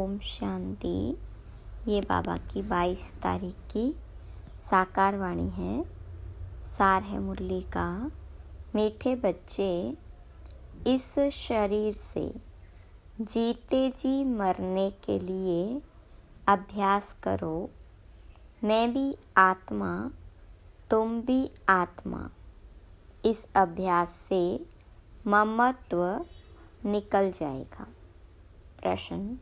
ओम शांति। ये बाबा की 22 तारीख की साकार वाणी है। सार है मुरली का। मीठे बच्चे, इस शरीर से जीते जी मरने के लिए अभ्यास करो। मैं भी आत्मा, तुम भी आत्मा। इस अभ्यास से ममत्व निकल जाएगा। प्रश्न: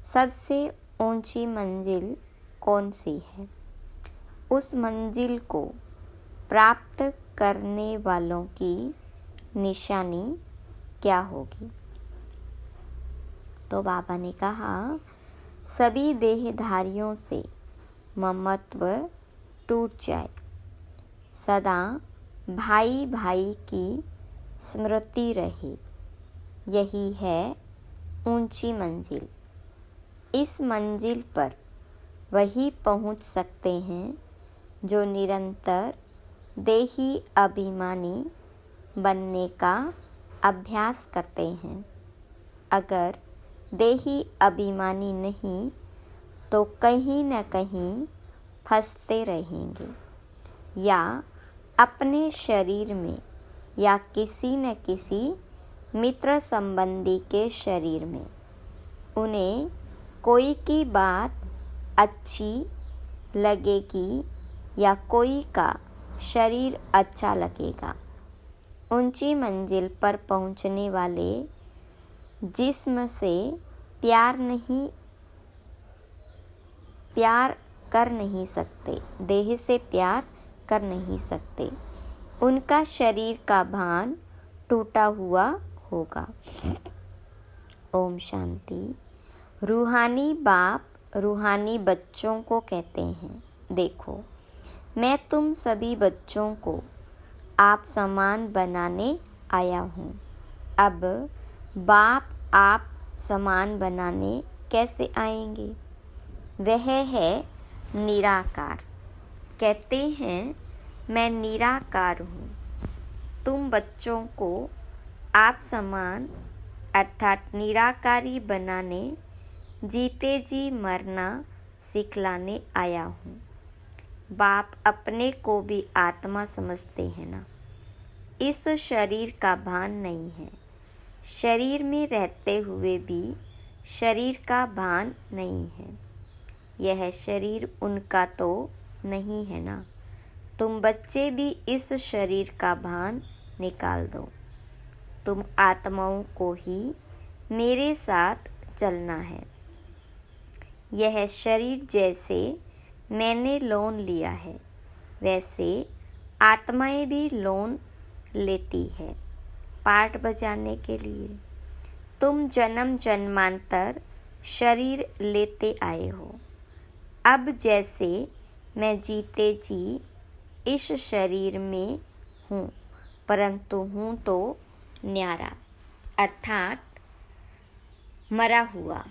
सबसे ऊंची मंजिल कौन सी है? उस मंजिल को प्राप्त करने वालों की निशानी क्या होगी? तो बाबा ने कहा, सभी देहधारियों से ममत्व टूट जाए। सदा भाई भाई की स्मृति रहे। यही है ऊंची मंजिल। इस मंजिल पर वही पहुंच सकते हैं जो निरंतर देही अभिमानी बनने का अभ्यास करते हैं। अगर देही अभिमानी नहीं तो कहीं न कहीं फंसते रहेंगे, या अपने शरीर में या किसी न किसी मित्र संबंधी के शरीर में। उन्हें कोई की बात अच्छी लगेगी या कोई का शरीर अच्छा लगेगा। ऊंची मंजिल पर पहुंचने वाले जिस्म से प्यार कर नहीं सकते, देह से प्यार कर नहीं सकते। उनका शरीर का भान टूटा हुआ होगा। ओम शांति। रूहानी बाप रूहानी बच्चों को कहते हैं, देखो, मैं तुम सभी बच्चों को आप समान बनाने आया हूँ। अब बाप आप समान बनाने कैसे आएंगे? वह है निराकार। कहते हैं, मैं निराकार हूँ। तुम बच्चों को आप समान अर्थात निराकारी बनाने, जीते जी मरना सिखलाने आया हूँ। बाप अपने को भी आत्मा समझते हैं ना। इस शरीर का भान नहीं है। शरीर में रहते हुए भी शरीर का भान नहीं है। यह शरीर उनका तो नहीं है ना। तुम बच्चे भी इस शरीर का भान निकाल दो। तुम आत्माओं को ही मेरे साथ चलना है। यह शरीर जैसे मैंने लोन लिया है, वैसे आत्माएं भी लोन लेती है पार्ट बजाने के लिए। तुम जन्म जन्मांतर शरीर लेते आए हो। अब जैसे मैं जीते जी इस शरीर में हूँ, परंतु हूँ तो न्यारा अर्थात मरा हुआ।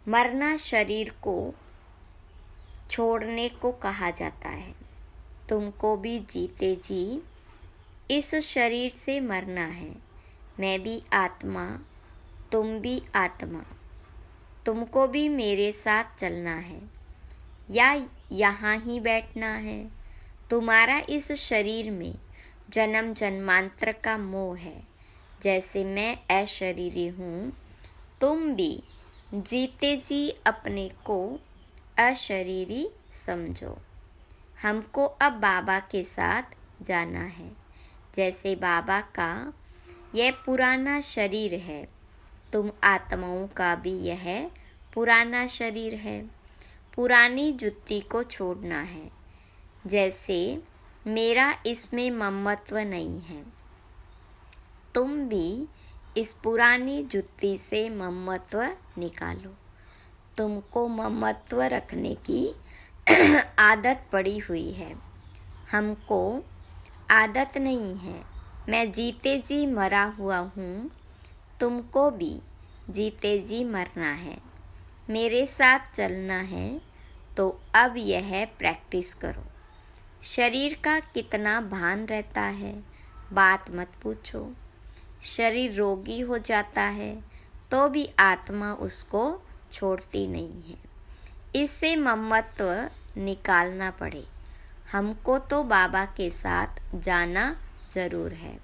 मरना शरीर को छोड़ने को कहा जाता है। तुमको भी जीते जी इस शरीर से मरना है। मैं भी आत्मा, तुम भी आत्मा। तुमको भी मेरे साथ चलना है या यहाँ ही बैठना है। तुम्हारा इस शरीर में जन्म जन्मांतर का मोह है। जैसे मैं अशरीरी हूँ, तुम भी जीते जी अपने को अशरीरी समझो। हमको अब बाबा के साथ जाना है। जैसे बाबा का यह पुराना शरीर है, तुम आत्माओं का भी यह पुराना शरीर है। पुरानी जुत्ती को छोड़ना है। जैसे मेरा इसमें ममत्व नहीं है, तुम भी इस पुरानी जुत्ती से ममत्व निकालो। तुमको ममत्व रखने की आदत पड़ी हुई है, हमको आदत नहीं है। मैं जीते जी मरा हुआ हूँ, तुमको भी जीते जी मरना है, मेरे साथ चलना है। तो अब यह प्रैक्टिस करो। शरीर का कितना भान रहता है, बात मत पूछो। शरीर रोगी हो जाता है तो भी आत्मा उसको छोड़ती नहीं है। इससे ममत्व निकालना पड़े। हमको तो बाबा के साथ जाना ज़रूर है।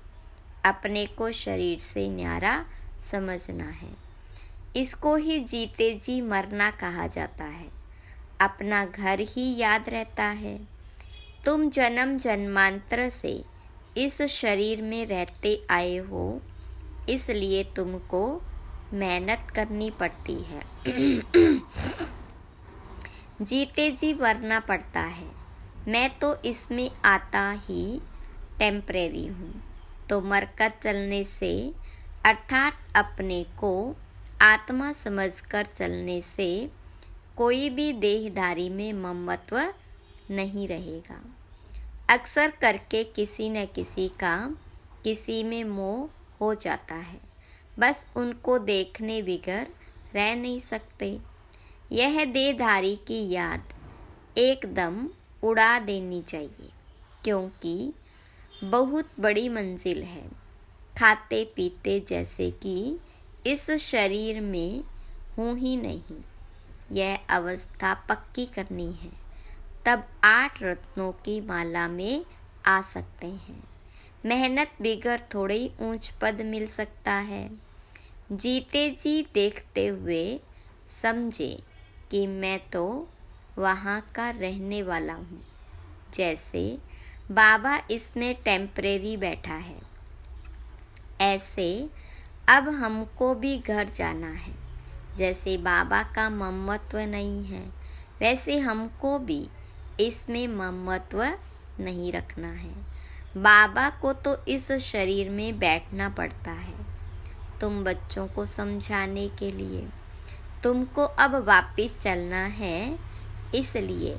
अपने को शरीर से न्यारा समझना है। इसको ही जीते जी मरना कहा जाता है। अपना घर ही याद रहता है। तुम जन्म जन्मांतर से इस शरीर में रहते आए हो, इसलिए तुमको मेहनत करनी पड़ती है। जीते जी मरना पड़ता है। मैं तो इसमें आता ही टेम्परेरी हूँ। तो मरकर चलने से अर्थात अपने को आत्मा समझकर चलने से कोई भी देहधारी में ममत्व नहीं रहेगा। अक्सर करके किसी न किसी का किसी में मोह हो जाता है। बस उनको देखने बिगर रह नहीं सकते। यह देहधारी की याद एकदम उड़ा देनी चाहिए, क्योंकि बहुत बड़ी मंजिल है। खाते पीते जैसे कि इस शरीर में हूँ ही नहीं। यह अवस्था पक्की करनी है, तब 8 रत्नों की माला में आ सकते हैं। मेहनत बिगर थोड़े ही ऊंच पद मिल सकता है। जीते जी देखते हुए समझे कि मैं तो वहाँ का रहने वाला हूँ। जैसे बाबा इसमें टेम्परेरी बैठा है, ऐसे अब हमको भी घर जाना है। जैसे बाबा का ममत्व नहीं है, वैसे हमको भी इसमें ममत्व नहीं रखना है। बाबा को तो इस शरीर में बैठना पड़ता है तुम बच्चों को समझाने के लिए। तुमको अब वापस चलना है, इसलिए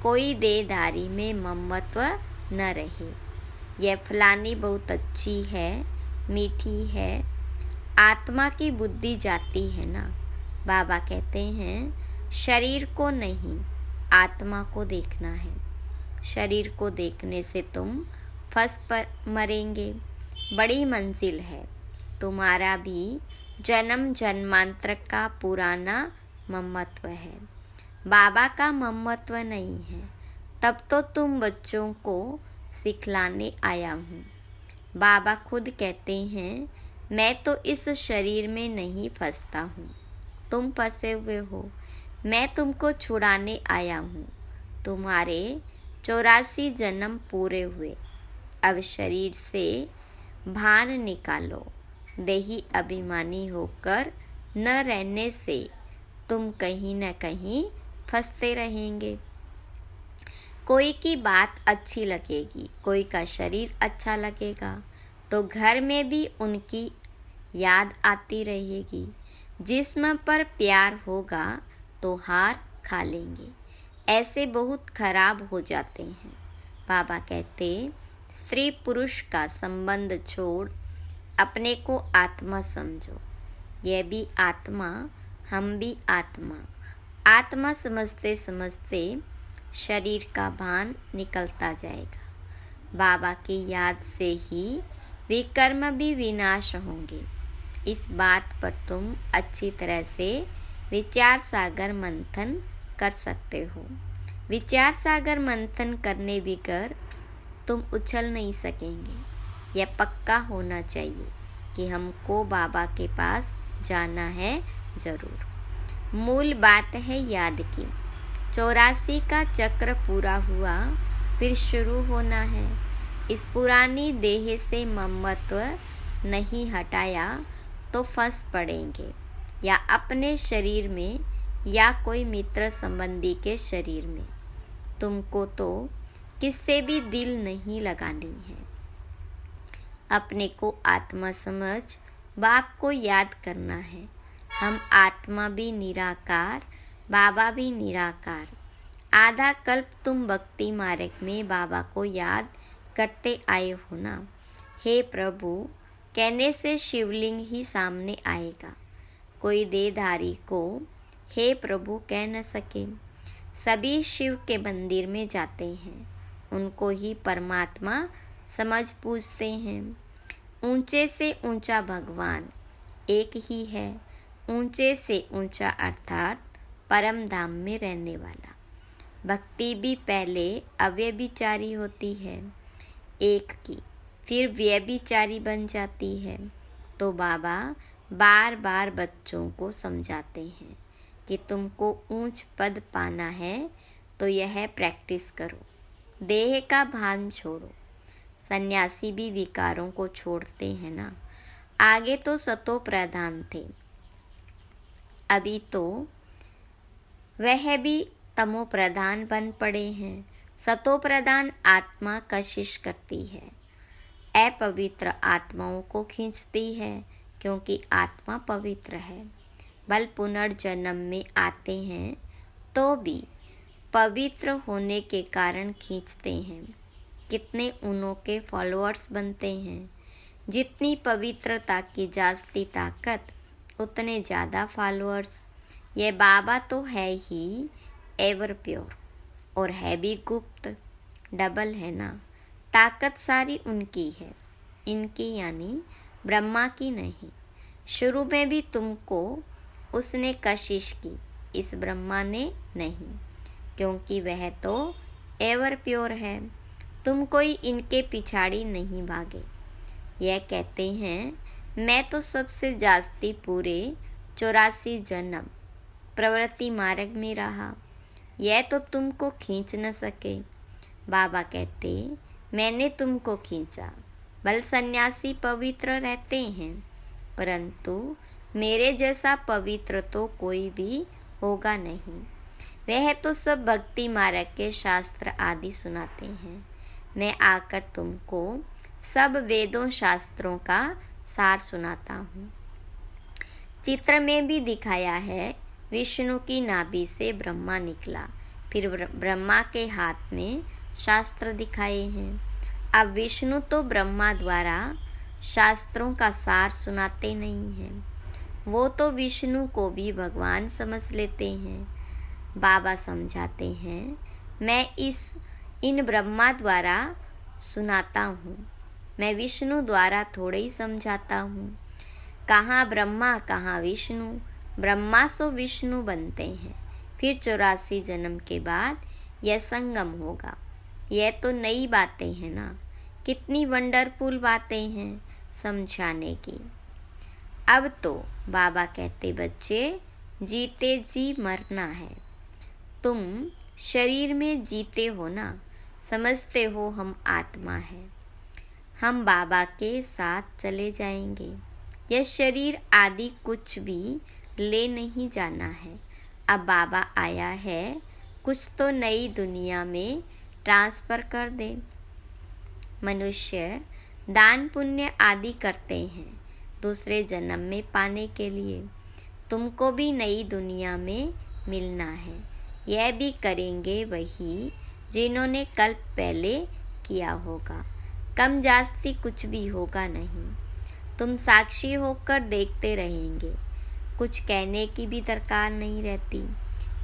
कोई देहधारी में ममत्व न रहे। यह फलानी बहुत अच्छी है, मीठी है, आत्मा की बुद्धि जाती है ना। बाबा कहते हैं शरीर को नहीं, आत्मा को देखना है। शरीर को देखने से तुम फंस मरेंगे। बड़ी मंजिल है। तुम्हारा भी जन्म जन्मांतर का पुराना ममत्व है, बाबा का ममत्व नहीं है। तब तो तुम बच्चों को सिखलाने आया हूँ। बाबा खुद कहते हैं मैं तो इस शरीर में नहीं फंसता हूँ, तुम फंसे हुए हो। मैं तुमको छुड़ाने आया हूँ। तुम्हारे 84 जन्म पूरे हुए। अब शरीर से भान निकालो। देही अभिमानी होकर न रहने से तुम कहीं न कहीं फंसते रहेंगे। कोई की बात अच्छी लगेगी, कोई का शरीर अच्छा लगेगा, तो घर में भी उनकी याद आती रहेगी। जिस्म पर प्यार होगा तो हार खा लेंगे। ऐसे बहुत खराब हो जाते हैं। बाबा कहते स्त्री पुरुष का संबंध छोड़ अपने को आत्मा समझो। यह भी आत्मा, हम भी आत्मा। आत्मा समझते समझते शरीर का भान निकलता जाएगा। बाबा की याद से ही विकर्म भी विनाश होंगे। इस बात पर तुम अच्छी तरह से विचार सागर मंथन कर सकते हो। विचार सागर मंथन करने बिगर तुम उछल नहीं सकेंगे। यह पक्का होना चाहिए कि हमको बाबा के पास जाना है ज़रूर। मूल बात है याद की। 84 का चक्र पूरा हुआ, फिर शुरू होना है। इस पुरानी देह से ममत्व नहीं हटाया तो फंस पड़ेंगे, या अपने शरीर में या कोई मित्र संबंधी के शरीर में। तुमको तो किससे भी दिल नहीं लगानी है। अपने को आत्मा समझ बाप को याद करना है। हम आत्मा भी निराकार, बाबा भी निराकार। आधा कल्प तुम भक्ति मार्ग में बाबा को याद करते आए हो ना। हे प्रभु कहने से शिवलिंग ही सामने आएगा। कोई देहधारी को हे प्रभु कह न सके। सभी शिव के मंदिर में जाते हैं, उनको ही परमात्मा समझ पूजते हैं। ऊंचे से ऊंचा भगवान एक ही है, ऊंचे से ऊंचा अर्थात परम धाम में रहने वाला। भक्ति भी पहले अव्यभिचारी होती है एक की, फिर व्यभिचारी बन जाती है। तो बाबा बार बार बच्चों को समझाते हैं कि तुमको ऊंच पद पाना है तो यह प्रैक्टिस करो, देह का भान छोड़ो। सन्यासी भी विकारों को छोड़ते हैं ना। आगे तो सतो प्रधान थे, अभी तो वह भी तमो प्रधान बन पड़े हैं। सतो प्रधान आत्मा कशिश करती है, अपवित्र आत्माओं को खींचती है, क्योंकि आत्मा पवित्र है। बल पुनर्जन्म में आते हैं तो भी पवित्र होने के कारण खींचते हैं। कितने उनों के फॉलोअर्स बनते हैं। जितनी पवित्रता की जास्ती ताकत उतने ज़्यादा फॉलोअर्स। ये बाबा तो है ही एवर प्योर और है भी गुप्त, डबल है ना। ताकत सारी उनकी है, इनकी यानी ब्रह्मा की नहीं। शुरू में भी तुमको उसने कशिश की, इस ब्रह्मा ने नहीं, क्योंकि वह तो एवर प्योर है। तुम कोई इनके पिछाड़ी नहीं भागे। यह कहते हैं मैं तो सबसे जास्ती पूरे 84 जन्म प्रवृत्ति मार्ग में रहा, यह तो तुमको खींच न सके। बाबा कहते मैंने तुमको खींचा। बल सन्यासी पवित्र रहते हैं, परंतु मेरे जैसा पवित्र तो कोई भी होगा नहीं। वह तो सब भक्ति मार्ग के शास्त्र आदि सुनाते हैं। मैं आकर तुमको सब वेदों शास्त्रों का सार सुनाता हूँ। चित्र में भी दिखाया है, विष्णु की नाभि से ब्रह्मा निकला, फिर ब्रह्मा के हाथ में शास्त्र दिखाए हैं। अब विष्णु तो ब्रह्मा द्वारा शास्त्रों का सार सुनाते नहीं हैं, वो तो विष्णु को भी भगवान समझ लेते हैं। बाबा समझाते हैं मैं इन ब्रह्मा द्वारा सुनाता हूँ, मैं विष्णु द्वारा थोड़े ही समझाता हूँ। कहाँ ब्रह्मा कहाँ विष्णु, ब्रह्मा सो विष्णु बनते हैं, फिर 84 जन्म के बाद यह संगम होगा। यह तो नई बातें हैं ना, कितनी वंडरफुल बातें हैं समझाने की। अब तो बाबा कहते बच्चे जीते जी मरना है। तुम शरीर में जीते हो ना, समझते हो हम आत्मा है, हम बाबा के साथ चले जाएंगे। यह शरीर आदि कुछ भी ले नहीं जाना है। अब बाबा आया है, कुछ तो नई दुनिया में ट्रांसफ़र कर दे। मनुष्य दान पुण्य आदि करते हैं दूसरे जन्म में पाने के लिए। तुमको भी नई दुनिया में मिलना है। यह भी करेंगे वही जिन्होंने कल्प पहले किया होगा, कम जास्ती कुछ भी होगा नहीं। तुम साक्षी होकर देखते रहेंगे, कुछ कहने की भी दरकार नहीं रहती।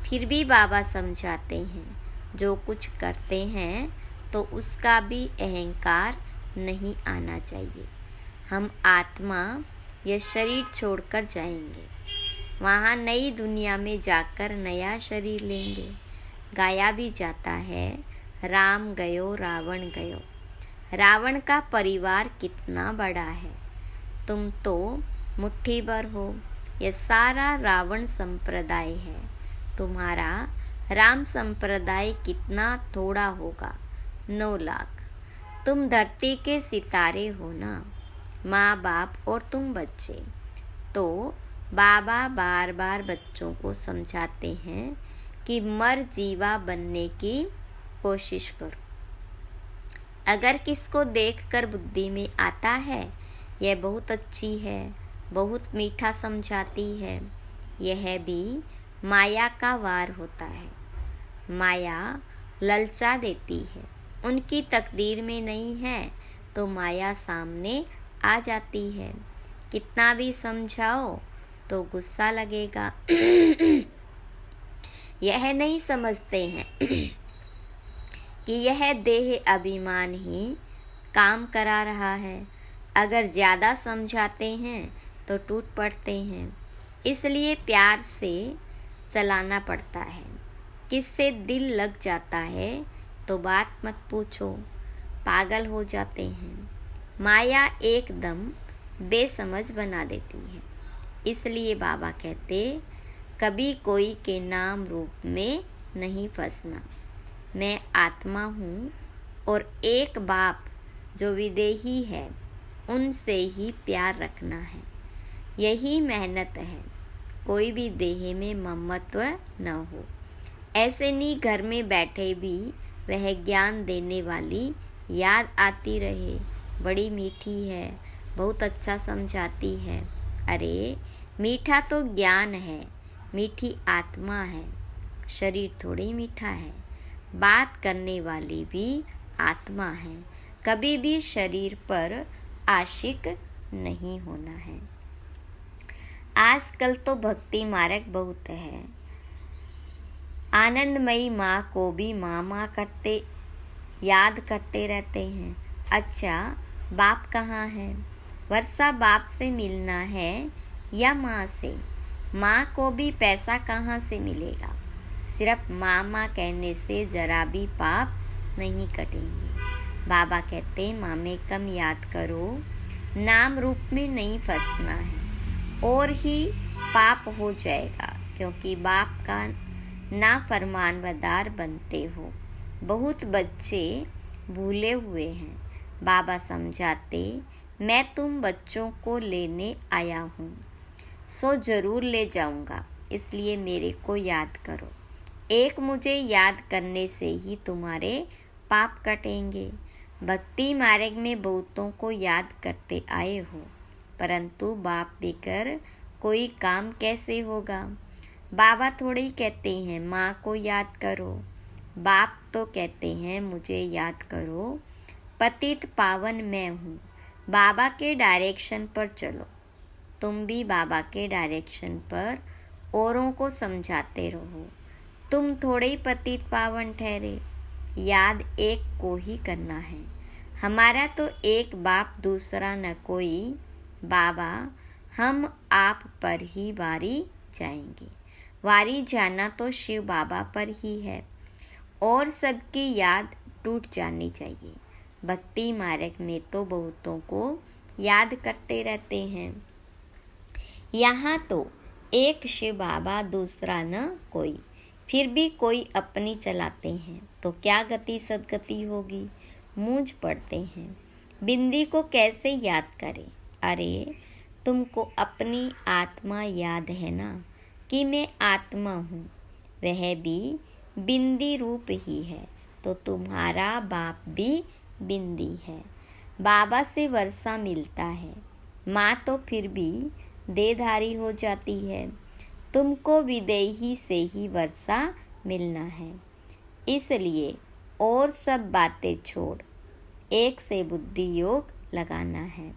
फिर भी बाबा समझाते हैं जो कुछ करते हैं तो उसका भी अहंकार नहीं आना चाहिए। हम आत्मा यह शरीर छोड़कर जाएंगे, वहाँ नई दुनिया में जाकर नया शरीर लेंगे। गाया भी जाता है राम गयो रावण गयो। रावण का परिवार कितना बड़ा है, तुम तो मुट्ठी भर हो। यह सारा रावण संप्रदाय है, तुम्हारा राम संप्रदाय कितना थोड़ा होगा, 9 लाख। तुम धरती के सितारे हो ना, माँ बाप और तुम बच्चे। तो बाबा बार बार बच्चों को समझाते हैं कि मर जीवा बनने की कोशिश करो। अगर किसको देखकर बुद्धि में आता है यह बहुत अच्छी है, बहुत मीठा समझाती है, यह भी माया का वार होता है। माया ललचा देती है, उनकी तकदीर में नहीं है तो माया सामने आ जाती है। कितना भी समझाओ तो गुस्सा लगेगा। यह नहीं समझते हैं कि यह देह अभिमान ही काम करा रहा है। अगर ज़्यादा समझाते हैं तो टूट पड़ते हैं। इसलिए प्यार से चलाना पड़ता है। किससे दिल लग जाता है तो बात मत पूछो, पागल हो जाते हैं। माया एकदम बेसमझ बना देती है। इसलिए बाबा कहते, कभी कोई के नाम रूप में नहीं फंसना। मैं आत्मा हूँ और एक बाप जो विदेही है उनसे ही प्यार रखना है। यही मेहनत है। कोई भी देह में ममत्व न हो। ऐसे नहीं घर में बैठे भी वह ज्ञान देने वाली याद आती रहे, बड़ी मीठी है, बहुत अच्छा समझाती है। अरे मीठा तो ज्ञान है, मीठी आत्मा है, शरीर थोड़ी मीठा है। बात करने वाली भी आत्मा है। कभी भी शरीर पर आशिक नहीं होना है। आजकल तो भक्ति मार्ग बहुत है। आनंदमयी माँ को भी माँ करते याद करते रहते हैं। अच्छा बाप कहाँ है? वर्षा बाप से मिलना है या माँ से? माँ को भी पैसा कहाँ से मिलेगा? सिर्फ माँ कहने से जरा भी पाप नहीं कटेंगे। बाबा कहते माँ में कम याद करो, नाम रूप में नहीं फंसना है और ही पाप हो जाएगा, क्योंकि बाप का नाफरमानदार बनते हो। बहुत बच्चे भूले हुए हैं। बाबा समझाते, मैं तुम बच्चों को लेने आया हूँ, सो ज़रूर ले जाऊँगा, इसलिए मेरे को याद करो। एक मुझे याद करने से ही तुम्हारे पाप कटेंगे। भक्ति मार्ग में बहुतों को याद करते आए हो, परंतु बाप बिगर कोई काम कैसे होगा? बाबा थोड़े ही कहते हैं माँ को याद करो। बाप तो कहते हैं मुझे याद करो, पतित पावन मैं हूँ। बाबा के डायरेक्शन पर चलो। तुम भी बाबा के डायरेक्शन पर औरों को समझाते रहो। तुम थोड़े ही पतित पावन ठहरे। याद एक को ही करना है। हमारा तो एक बाप, दूसरा न कोई। बाबा हम आप पर ही वारी जाएंगे। वारी जाना तो शिव बाबा पर ही है और सबकी याद टूट जानी चाहिए। भक्ति मार्ग में तो बहुतों को याद करते रहते हैं। यहाँ तो एक शिव बाबा, दूसरा न कोई, फिर भी कोई अपनी चलाते हैं तो क्या गति सदगति होगी? मूंझ पड़ते हैं। बिंदी को कैसे याद करें? अरे तुमको अपनी आत्मा याद है ना कि मैं आत्मा हूँ, वह भी बिंदी रूप ही है, तो तुम्हारा बाप भी बिंदी है। बाबा से वर्षा मिलता है, माँ तो फिर भी देहधारी हो जाती है। तुमको विदेही से ही वर्षा मिलना है, इसलिए और सब बातें छोड़ एक से बुद्धि योग लगाना है।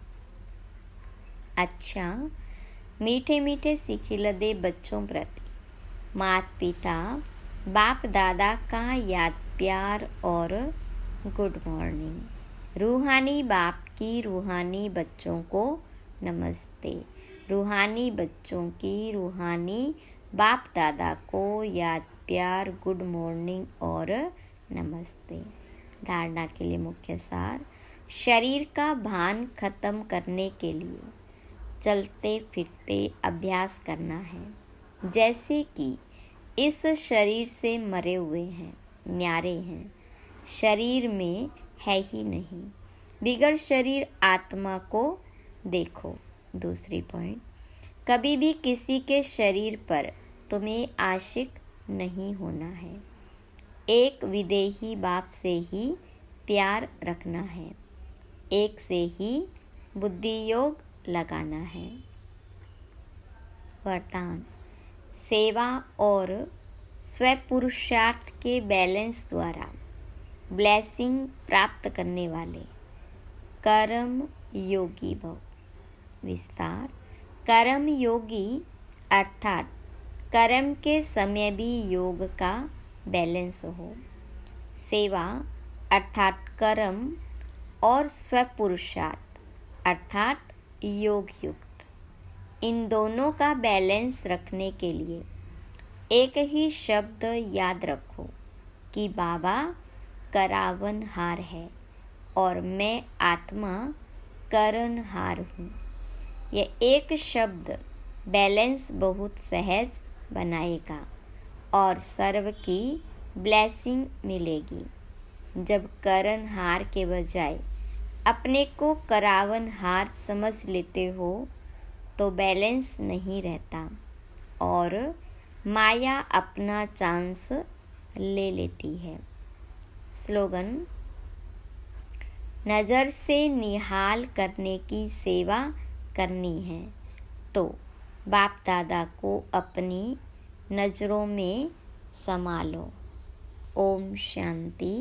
अच्छा मीठे मीठे सिखिलदे बच्चों प्रति माता पिता बाप दादा का याद प्यार और गुड मॉर्निंग। रूहानी बाप की रूहानी बच्चों को नमस्ते। रूहानी बच्चों की रूहानी बाप दादा को याद प्यार गुड मॉर्निंग और नमस्ते। धारणा के लिए मुख्य सार, शरीर का भान खत्म करने के लिए चलते फिरते अभ्यास करना है। जैसे कि इस शरीर से मरे हुए हैं, न्यारे हैं, शरीर में है ही नहीं। बिगड़ शरीर आत्मा को देखो। दूसरी पॉइंट, कभी भी किसी के शरीर पर तुम्हें आशिक नहीं होना है। एक विदेही बाप से ही प्यार रखना है, एक से ही बुद्धि योग लगाना है। वरदान, सेवा और स्वपुरुषार्थ के बैलेंस द्वारा ब्लेसिंग प्राप्त करने वाले कर्म योगी भव। विस्तार, कर्म योगी अर्थात कर्म के समय भी योग का बैलेंस हो। सेवा अर्थात कर्म और स्वपुरुषार्थ अर्थात योग युक्त। इन दोनों का बैलेंस रखने के लिए एक ही शब्द याद रखो कि बाबा करावनहार है और मैं आत्मा करनहार हूँ। यह एक शब्द बैलेंस बहुत सहज बनाएगा और सर्व की ब्लेसिंग मिलेगी। जब करनहार के बजाय अपने को करावनहार समझ लेते हो तो बैलेंस नहीं रहता और माया अपना चांस ले लेती है। स्लोगन: नज़र से निहाल करने की सेवा करनी है तो बाप दादा को अपनी नज़रों में समा लो। ओम शांति।